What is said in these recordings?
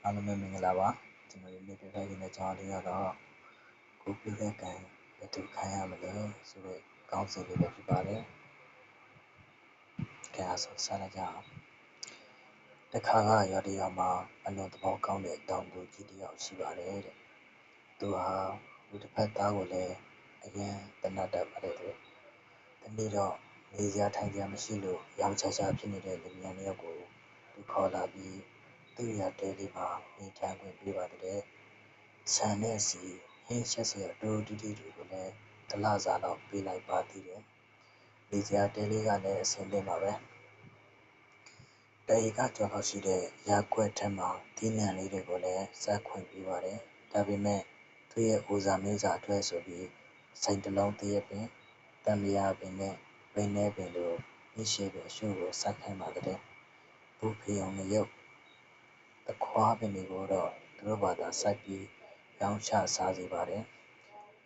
အားလုံးပဲမင်္ဂလာပါကျွန်တော်ဒီနေ့ပြပြရတဲ့ကြောင်းလေးကတော့ကိုပြတဲ့ကံဘယ်သူခံရမလဲဆိုတော့ကောင်းစီလေးပဲဖြစ်ပါတယ်ကဲအားဆုံးဆက်လိုက်ကြအောင်တခါကရွာတရွာမှာအလွန်သဘောကောင်းတဲ့တောင်သူကြီးတစ်ယောက်ရှိပါတယ်တဲ့သူဟာလူတစ်ဖက်သားကိုလည်းအရင်တနတ်တတ်ပါတယ်တဲ့ဒီနေ့တော့နေစရာထိုင်စရာမရှိလို့ရောင်ချာချာဖြစ်နေတဲ့လူများတစ်ယောက်ကိုသူခေါ်လာပြီးသူ့ရတဲလေးမှာနေထိုင်ခွင့်ပေးပါတယ်ဆန်နဲ့စီဟင်းချက်စရာတို့တီတီတွေကိုလည်းတလစာတော့ပေးလိုက်ပါသေးတယ်နေစရာတဲလေးကလည်းအဆင်သင့်ပါပဲတရီကကျော်လောက်ရှိတဲ့ရက်ွက်ထက်မှာဒီနံလေးတွေကိုလည်းစက်ခွင့်ပေးပါတယ်ဒါပေမဲ့သူ့ရဲ့ဦးစားမင်းစားအတွက်ဆိုပြီးစိတ်တလုံးတည်းပင်တံမယာပင်နဲ့ပင်နေပင်တို့မြရှိပင်အရှုပ်ကိုစက်ခိုင်းပါတယ်ဘူဖေုံနဲ့ရုပ်တခွားပင်တွေကိုတော့သူတို့ဘာသာစိုက်ပြီးရောင်းချစားစီပါတယ်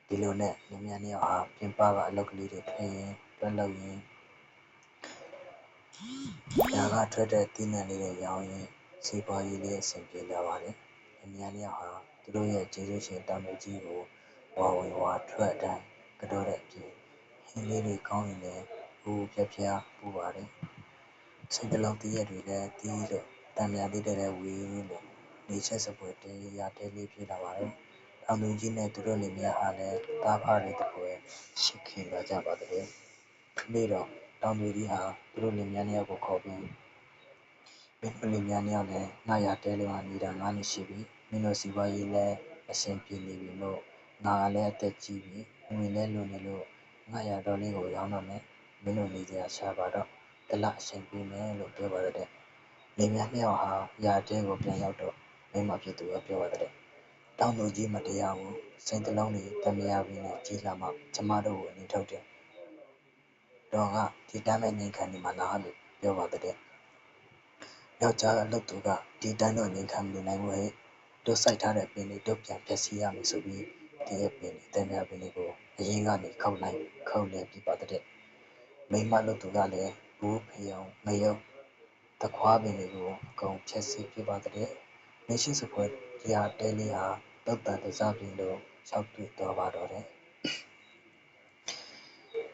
ဒီလိုနဲ့လူများနှစ်ယောက်ဟာပြင်ပကအလုပ်ကလေးတွေထွင်ရင်တွက်လုပ်ရင်ညာကထွက်တဲ့တီးနှံလေးတွေရောင်းရင်စီးပွားရေးလေးအဆင်ပြေလာပါတယ်လူများနှစ်ယောက်ဟာသူတို့ရဲ့ကျေးဇူးရှင်တောင်သူကြီးကိုဝါဝင်ဝါထွက်အတိုင်းကတော့တဲ့အပြင်ဟင်းလေးတွေကောင်းရင်လည်းဘူးပြပြပူပါတယ်စိတ်တလုံးတည့်ရက်တွေလည်းတီးလို့တံမြာလေးတွေလည်းဝေးလို့နေချက်စပွဲတဲရတဲလေးဖြစ်လာပါတယ်တောင်သူကြီးနဲ့သူတို့လင်မယားအားလည်းတားဖားတဲ့တပွဲရှိခင်လာကြပါတယ်နေ့တော့တောင်သူကြီးဟာသူတို့လင်မယားနှစ်ယောက်ကိုခေါ်ပြီးမင်းတို့လင်မယားနှစ်ယောက်လည်းငါရတဲလေးမှာနေတာ9နှစ်ရှိပြီမင်းတို့စီပွားရေးလည်းအဆင်ပြေနေပြီလို့ငါလည်းအသက်ကြီးပြီငွေလည်းလိုနေလို့ငါရတော်လေးကိုရောင်းတော့မယ်မင်းတို့နေကြရှာပါတော့တလအချိန်ပေးမယ်လို့ပြောပါတဲ့လင်မယားနှစ်ယောက်ဟာရတဲကိုပြန်ရောက်တော့မိမဖြစ်သူကပြောပါတဲ့တောင်သူကြီးမတရားဘူးစိတ်တလုံးတွေတမယာပင်နဲ့ကြီးလာမှကျမတို့ကိုအနေထုတ်တယ်တော့ကဒီတမ်းမဲ့နေခံနေမှာလားလို့ပြောပါတဲ့ယောက်ျားအလုပ်သူကဒီတန်းတော့နေခံမနေနိုင်ဘူးဟဲ့တို့စိုက်ထားတဲ့ပင်တွေတို့ပြန်ဖျက်ဆီးရမယ်ဆိုပြီးဒီရဲ့ပင်တမယာပင်တွေကိုအရင်ကနေခောက်လိုက်ခုတ်လဲပြပါတဲ့မိမလုပ်သူကလည်းဘူးဖျောင်းမယုတ်တခွားပင်တွေကိုအကုန်ဖျက်ဆီးပြပါတဲ့နေရှိစပွဲရာတဲလေးဟာတုတ်တန်တစားပြင်လို့ရောက်တွေ့တော့ပါတော့တယ်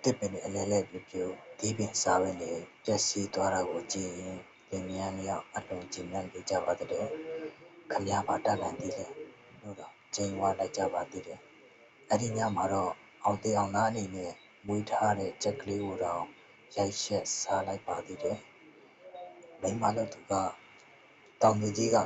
တစ်ပင်နဲ့အလဲလဲပြပြဒီပင်စားပဲလေပျက်စီးသွားတာကိုကြည့်ရင်လင်မယားနှစ်ယောက်အလုံးကျဉ်းနဲ့ကြပါတဲ့ခမည်းပါတတ်နိုင်သေးတယ်လို့တော့ချိန်ဝါလိုက်ကြပါသေးတယ်အဲ့ဒီညမှာတော့အောင်တေးအောင်သားအနေနဲ့မွေးထားတဲ့ချက်ကလေးကိုတော့ရိုက်ရှက်စားလိုက်ပါသေးတယ်မိမလုပ်သူကတောင်သူကြီးက